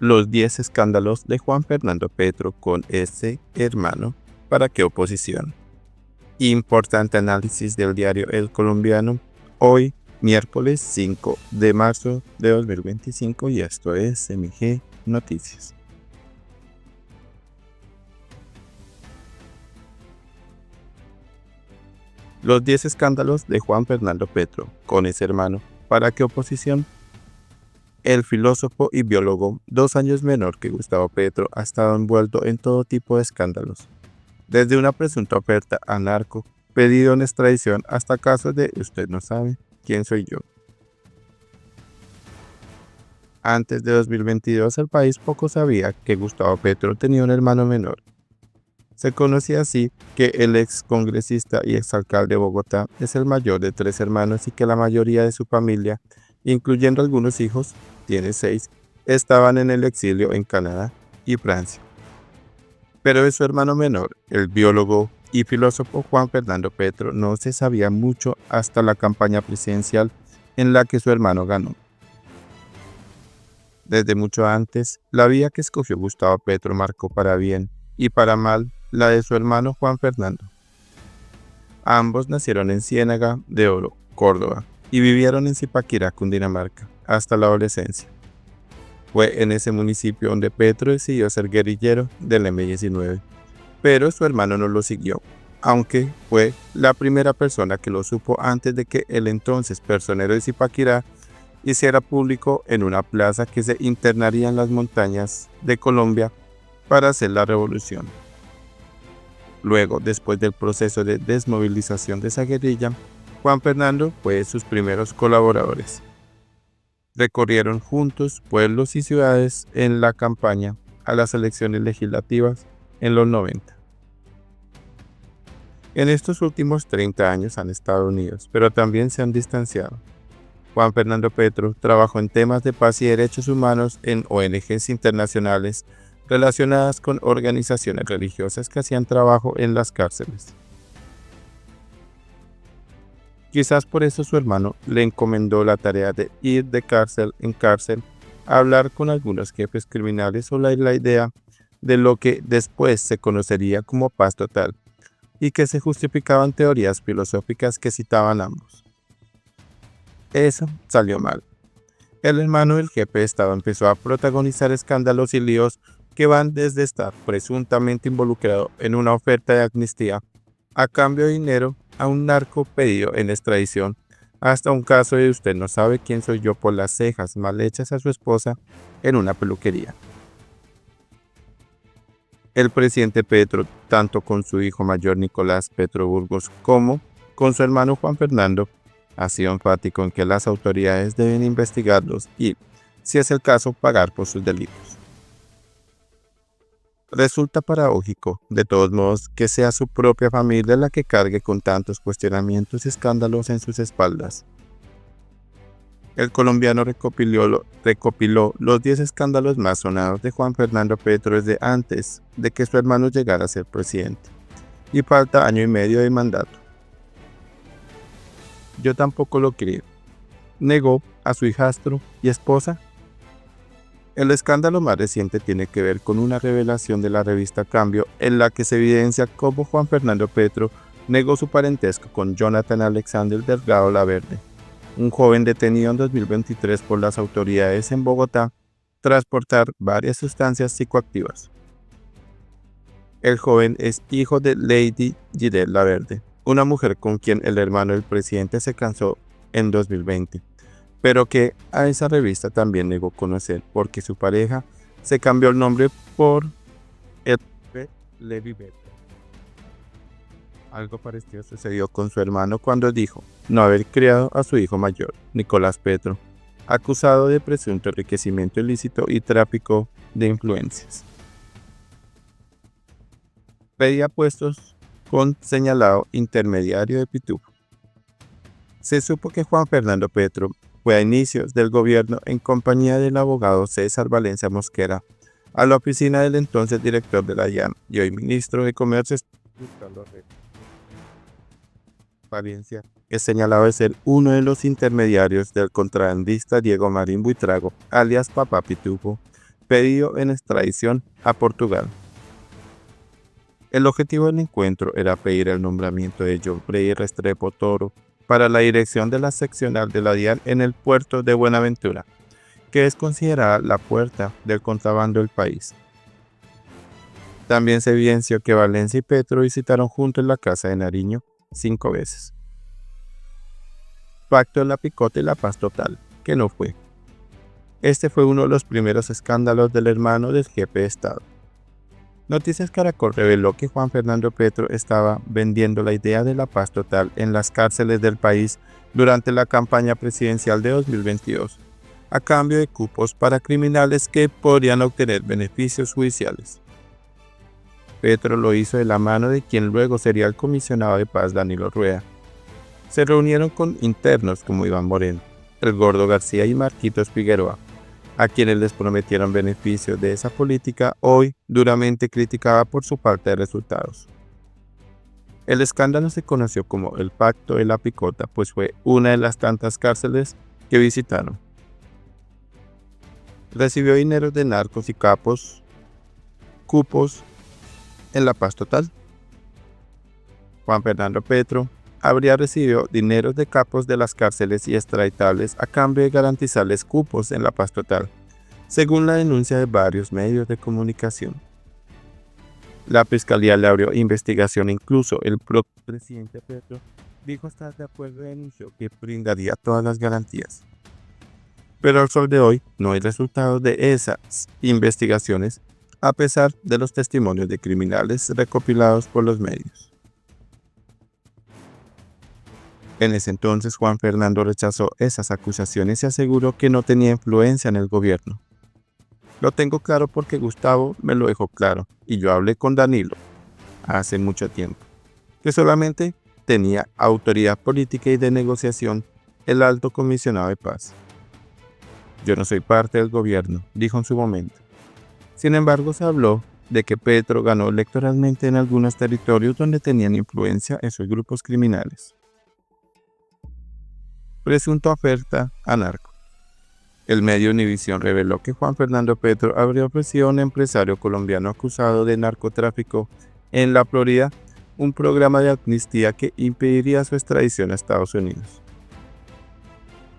Los 10 escándalos de Juan Fernando Petro con ese hermano. ¿Para qué oposición? Importante análisis del diario El Colombiano. Hoy, miércoles 5 de marzo de 2025, y esto es MG Noticias. Los 10 escándalos de Juan Fernando Petro con ese hermano. ¿Para qué oposición? El filósofo y biólogo, 2 años menor que Gustavo Petro, ha estado envuelto en todo tipo de escándalos, desde una presunta oferta a narco, pedido en extradición, hasta casos de "usted no sabe quién soy yo". Antes de 2022, el país poco sabía que Gustavo Petro tenía un hermano menor. Se conocía así que el ex congresista y exalcalde de Bogotá es el mayor de 3 hermanos y que la mayoría de su familia, incluyendo algunos hijos, tiene 6, estaban en el exilio en Canadá y Francia. Pero de su hermano menor, el biólogo y filósofo Juan Fernando Petro, no se sabía mucho hasta la campaña presidencial en la que su hermano ganó. Desde mucho antes, la vía que escogió Gustavo Petro marcó para bien y para mal la de su hermano Juan Fernando. Ambos nacieron en Ciénaga de Oro, Córdoba, y vivieron en Zipaquirá, Cundinamarca, hasta la adolescencia. Fue en ese municipio donde Petro decidió ser guerrillero del M-19, pero su hermano no lo siguió, aunque fue la primera persona que lo supo antes de que el entonces personero de Zipaquirá hiciera público en una plaza que se internaría en las montañas de Colombia para hacer la revolución. Luego, después del proceso de desmovilización de esa guerrilla, Juan Fernando fue de sus primeros colaboradores. Recorrieron juntos pueblos y ciudades en la campaña a las elecciones legislativas en los 90. En estos últimos 30 años han estado unidos, pero también se han distanciado. Juan Fernando Petro trabajó en temas de paz y derechos humanos en ONGs internacionales relacionadas con organizaciones religiosas que hacían trabajo en las cárceles. Quizás por eso su hermano le encomendó la tarea de ir de cárcel en cárcel a hablar con algunos jefes criminales sobre la idea de lo que después se conocería como paz total, y que se justificaban teorías filosóficas que citaban ambos. Eso salió mal. El hermano del jefe de Estado empezó a protagonizar escándalos y líos que van desde estar presuntamente involucrado en una oferta de amnistía a cambio de dinero a un narco pedido en extradición, hasta un caso de "usted no sabe quién soy yo" por las cejas mal hechas a su esposa en una peluquería. El presidente Petro, tanto con su hijo mayor Nicolás Petro Burgos como con su hermano Juan Fernando, ha sido enfático en que las autoridades deben investigarlos y, si es el caso, pagar por sus delitos. Resulta paradójico, de todos modos, que sea su propia familia la que cargue con tantos cuestionamientos y escándalos en sus espaldas. El colombiano recopiló los 10 escándalos más sonados de Juan Fernando Petro desde antes de que su hermano llegara a ser presidente, y falta año y medio de mandato. Yo tampoco lo creo. Negó a su hijastro y esposa. El escándalo más reciente tiene que ver con una revelación de la revista Cambio, en la que se evidencia cómo Juan Fernando Petro negó su parentesco con Jonathan Alexander Delgado Laverde, un joven detenido en 2023 por las autoridades en Bogotá tras portar varias sustancias psicoactivas. El joven es hijo de Lady Gidel Laverde, una mujer con quien el hermano del presidente se casó en 2020, pero que a esa revista también negó conocer porque su pareja se cambió el nombre por Edward Levi Petro. Algo parecido sucedió con su hermano cuando dijo no haber criado a su hijo mayor, Nicolás Petro, acusado de presunto enriquecimiento ilícito y tráfico de influencias. Pedía puestos con señalado intermediario de Pitufo. Se supo que Juan Fernando Petro fue a inicios del gobierno en compañía del abogado César Valencia Mosquera a la oficina del entonces director de la DIAN y hoy ministro de Comercio, Valencia, es señalado de ser uno de los intermediarios del contrabandista Diego Marín Buitrago, alias Papá Pitufo, pedido en extradición a Portugal. El objetivo del encuentro era pedir el nombramiento de Geoffrey Restrepo Toro para la dirección de la seccional de la DIAN en el puerto de Buenaventura, que es considerada la puerta del contrabando del país. También se evidenció que Valencia y Petro visitaron juntos la casa de Nariño 5 veces. Pacto de la Picota y la paz total, que no fue. Este fue uno de los primeros escándalos del hermano del jefe de Estado. Noticias Caracol reveló que Juan Fernando Petro estaba vendiendo la idea de la paz total en las cárceles del país durante la campaña presidencial de 2022, a cambio de cupos para criminales que podrían obtener beneficios judiciales. Petro lo hizo de la mano de quien luego sería el comisionado de paz Danilo Rueda. Se reunieron con internos como Iván Moreno, el Gordo García y Marquitos Figueroa, a quienes les prometieron beneficios de esa política hoy duramente criticada por su falta de resultados. El escándalo se conoció como el Pacto de la Picota, pues fue una de las tantas cárceles que visitaron. Recibió dinero de narcos y cupos en la paz total. Juan Fernando Petro habría recibido dineros de capos de las cárceles y extraditables a cambio de garantizarles cupos en la paz total, según la denuncia de varios medios de comunicación. La fiscalía le abrió investigación, incluso el propio presidente Petro dijo estar de acuerdo y denunció que brindaría todas las garantías. Pero al sol de hoy no hay resultados de esas investigaciones, a pesar de los testimonios de criminales recopilados por los medios. En ese entonces, Juan Fernando rechazó esas acusaciones y aseguró que no tenía influencia en el gobierno. Lo tengo claro porque Gustavo me lo dejó claro y yo hablé con Danilo hace mucho tiempo, que solamente tenía autoridad política y de negociación el alto comisionado de paz. Yo no soy parte del gobierno, dijo en su momento. Sin embargo, se habló de que Petro ganó electoralmente en algunos territorios donde tenían influencia esos grupos criminales. Presunta oferta a narco. El medio Univisión reveló que Juan Fernando Petro habría ofrecido a un empresario colombiano acusado de narcotráfico en la Florida un programa de amnistía que impediría su extradición a Estados Unidos.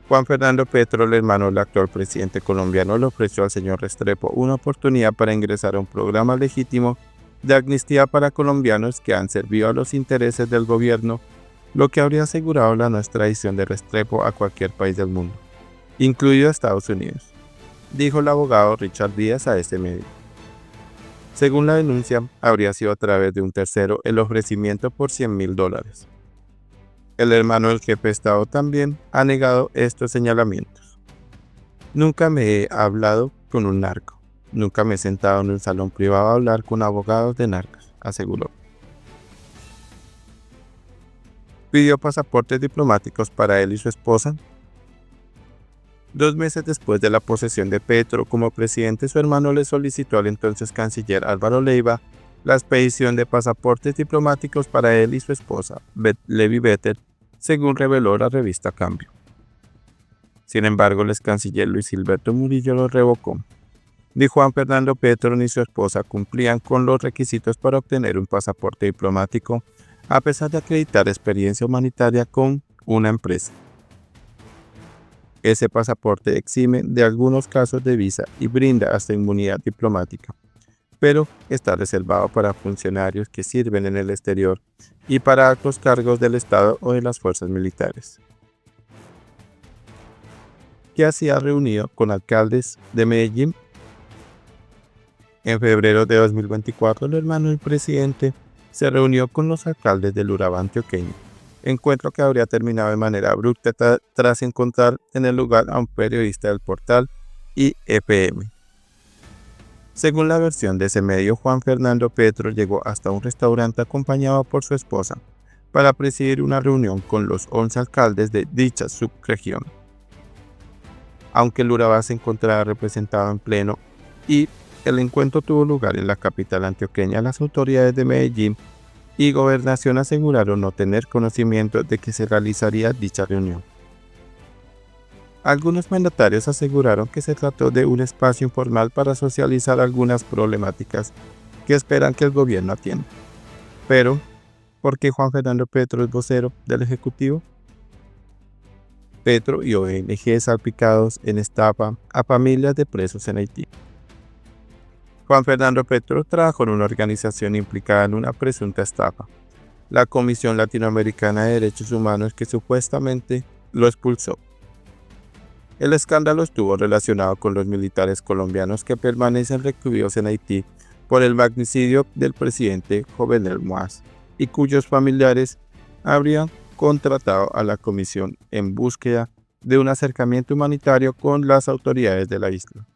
Juan Fernando Petro, el hermano del actual presidente colombiano, le ofreció al señor Restrepo una oportunidad para ingresar a un programa legítimo de amnistía para colombianos que han servido a los intereses del gobierno, lo que habría asegurado la no extradición de Restrepo a cualquier país del mundo, incluido a Estados Unidos, dijo el abogado Richard Díaz a este medio. Según la denuncia, habría sido a través de un tercero el ofrecimiento por $100,000. El hermano del jefe de Estado también ha negado estos señalamientos. Nunca me he hablado con un narco, nunca me he sentado en un salón privado a hablar con abogados de narcos, aseguró. Pidió pasaportes diplomáticos para él y su esposa. 2 meses después de la posesión de Petro como presidente, su hermano le solicitó al entonces canciller Álvaro Leiva la expedición de pasaportes diplomáticos para él y su esposa, Levi Vetter, según reveló la revista Cambio. Sin embargo, el ex canciller Luis Gilberto Murillo lo revocó. Ni Juan Fernando Petro ni su esposa cumplían con los requisitos para obtener un pasaporte diplomático, a pesar de acreditar experiencia humanitaria con una empresa. Ese pasaporte exime de algunos casos de visa y brinda hasta inmunidad diplomática, pero está reservado para funcionarios que sirven en el exterior y para altos cargos del Estado o de las fuerzas militares. ¿Qué hacía reunido con alcaldes de Medellín? En febrero de 2024, el hermano del presidente se reunió con los alcaldes del Urabá antioqueño, encuentro que habría terminado de manera abrupta tras encontrar en el lugar a un periodista del portal IFM. Según la versión de ese medio, Juan Fernando Petro llegó hasta un restaurante acompañado por su esposa para presidir una reunión con los 11 alcaldes de dicha subregión. Aunque el Urabá se encontraba representado en pleno y el encuentro tuvo lugar en la capital antioqueña, las autoridades de Medellín y Gobernación aseguraron no tener conocimiento de que se realizaría dicha reunión. Algunos mandatarios aseguraron que se trató de un espacio informal para socializar algunas problemáticas que esperan que el gobierno atienda. Pero, ¿por qué Juan Fernando Petro es vocero del Ejecutivo? Petro y ONG salpicados en estafa a familias de presos en Haití. Juan Fernando Petro trabajó en una organización implicada en una presunta estafa, la Comisión Latinoamericana de Derechos Humanos, que supuestamente lo expulsó. El escándalo estuvo relacionado con los militares colombianos que permanecen recluidos en Haití por el magnicidio del presidente Jovenel Moïse y cuyos familiares habrían contratado a la comisión en búsqueda de un acercamiento humanitario con las autoridades de la isla.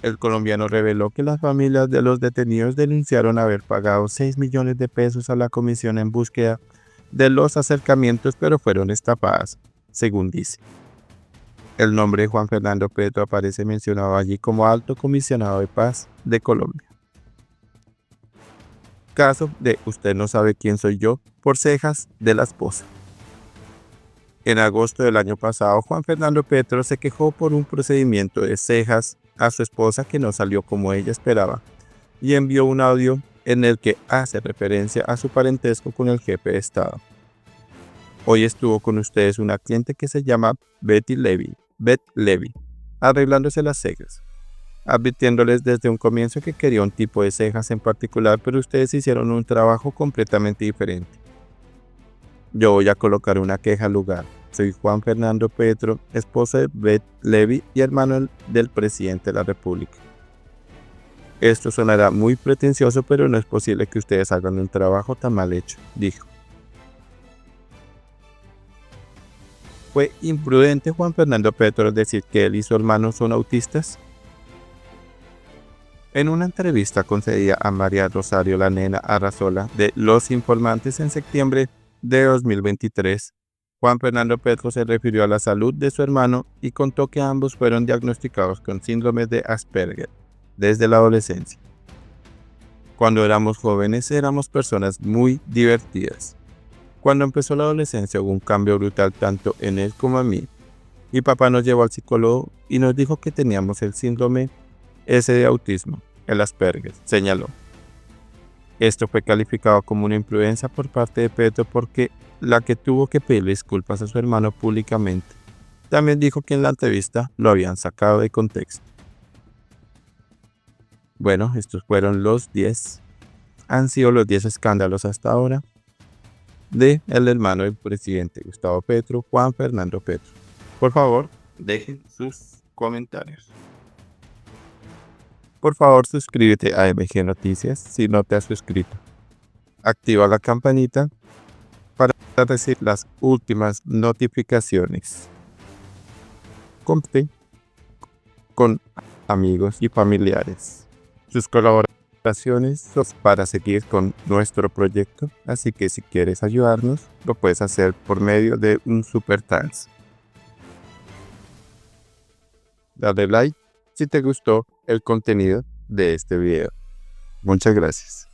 El colombiano reveló que las familias de los detenidos denunciaron haber pagado 6 millones de pesos a la comisión en búsqueda de los acercamientos, pero fueron estafadas, según dice. El nombre de Juan Fernando Petro aparece mencionado allí como Alto Comisionado de Paz de Colombia. Caso de Usted no sabe quién soy yo, por cejas de la esposa. En agosto del año pasado, Juan Fernando Petro se quejó por un procedimiento de cejas a su esposa que no salió como ella esperaba y envió un audio en el que hace referencia a su parentesco con el jefe de Estado. Hoy estuvo con ustedes una cliente que se llama Beth Levy, arreglándose las cejas, advirtiéndoles desde un comienzo que quería un tipo de cejas en particular, pero ustedes hicieron un trabajo completamente diferente. Yo voy a colocar una queja al lugar. Soy Juan Fernando Petro, esposo de Beth Levy y hermano del presidente de la República. Esto sonará muy pretencioso, pero no es posible que ustedes hagan un trabajo tan mal hecho, dijo. ¿Fue imprudente Juan Fernando Petro decir que él y su hermano son autistas? En una entrevista concedida a María Rosario La Nena Arrazola de Los Informantes en septiembre de 2023, Juan Fernando Petro se refirió a la salud de su hermano y contó que ambos fueron diagnosticados con síndrome de Asperger desde la adolescencia. Cuando éramos jóvenes éramos personas muy divertidas. Cuando empezó la adolescencia hubo un cambio brutal tanto en él como en mí. Mi papá nos llevó al psicólogo y nos dijo que teníamos el síndrome ese de autismo, el Asperger, señaló. Esto fue calificado como una imprudencia por parte de Petro porque la que tuvo que pedirle disculpas a su hermano públicamente. También dijo que en la entrevista lo habían sacado de contexto. Bueno, estos fueron han sido los 10 escándalos hasta ahora de el hermano del presidente Gustavo Petro, Juan Fernando Petro. Por favor, dejen sus comentarios. Por favor, suscríbete a MG Noticias si no te has suscrito. Activa la campanita para recibir las últimas notificaciones. Comparte con amigos y familiares. Sus colaboraciones son para seguir con nuestro proyecto, así que si quieres ayudarnos, lo puedes hacer por medio de un super thanks. Dale like si te gustó el contenido de este video. Muchas gracias.